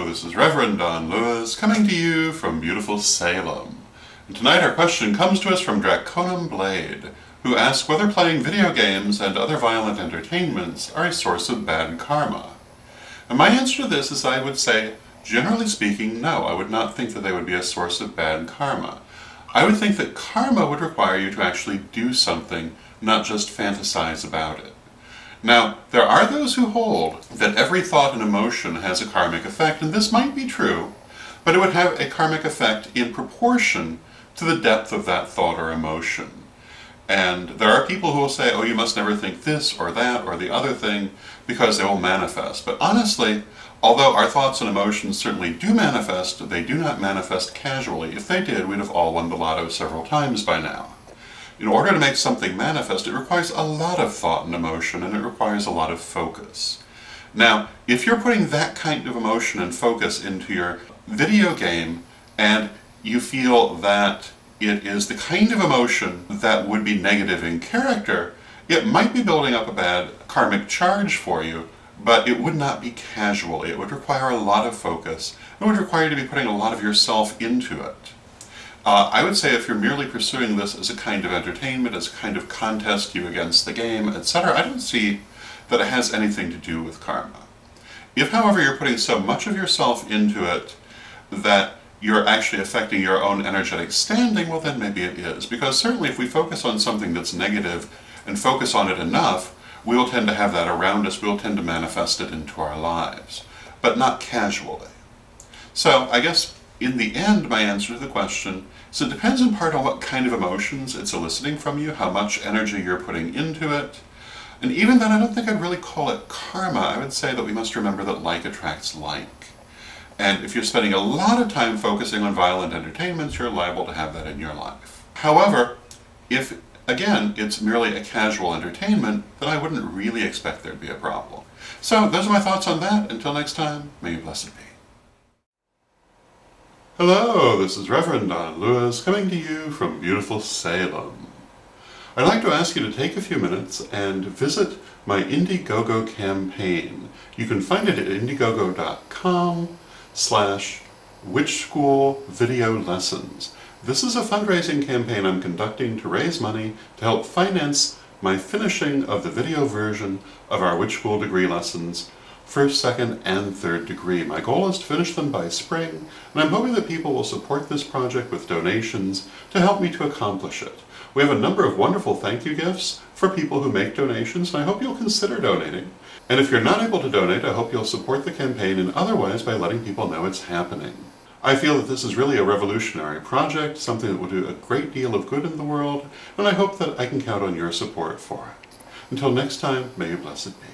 this is Reverend Don Lewis coming to you from beautiful Salem. And tonight our question comes to us from Draconum Blade, who asks whether playing video games and other violent entertainments are a source of bad karma. And my answer to this is I would say, generally speaking, no. I would not think that they would be a source of bad karma. I would think that karma would require you to actually do something, not just fantasize about it. Now, there are those who hold that every thought and emotion has a karmic effect, and this might be true, but it would have a karmic effect in proportion to the depth of that thought or emotion. And there are people who will say, oh, you must never think this or that or the other thing because they will manifest. But honestly, although our thoughts and emotions certainly do manifest, they do not manifest casually. If they did, we'd have all won the lotto several times by now. In order to make something manifest, it requires a lot of thought and emotion, and it requires a lot of focus. Now, if you're putting that kind of emotion and focus into your video game, and you feel that it is the kind of emotion that would be negative in character, it might be building up a bad karmic charge for you, but it would not be casual. It would require a lot of focus. It would require you to be putting a lot of yourself into it. I would say if you're merely pursuing this as a kind of entertainment, as a kind of contest, you against the game, etc., I don't see that it has anything to do with karma. If, however, you're putting so much of yourself into it that you're actually affecting your own energetic standing, well then maybe it is. Because certainly if we focus on something that's negative and focus on it enough, we will tend to have that around us, we will tend to manifest it into our lives, but not casually. So I guess in the end, my answer to the question is it depends in part on what kind of emotions it's eliciting from you, how much energy you're putting into it. And even then, I don't think I'd really call it karma. I would say that we must remember that like attracts like. And if you're spending a lot of time focusing on violent entertainments, you're liable to have that in your life. However, if, again, it's merely a casual entertainment, then I wouldn't really expect there'd be a problem. So those are my thoughts on that. Until next time, may you blessed be. Hello, this is Reverend Don Lewis coming to you from beautiful Salem. I'd like to ask you to take a few minutes and visit my Indiegogo campaign. You can find it at indiegogo.com/witchschoolvideolessons. This is a fundraising campaign I'm conducting to raise money to help finance my finishing of the video version of our Witch School degree lessons, first, second, and third degree. My goal is to finish them by spring, and I'm hoping that people will support this project with donations to help me to accomplish it. We have a number of wonderful thank you gifts for people who make donations, and I hope you'll consider donating. And if you're not able to donate, I hope you'll support the campaign in other ways by letting people know it's happening. I feel that this is really a revolutionary project, something that will do a great deal of good in the world, and I hope that I can count on your support for it. Until next time, may you blessed be.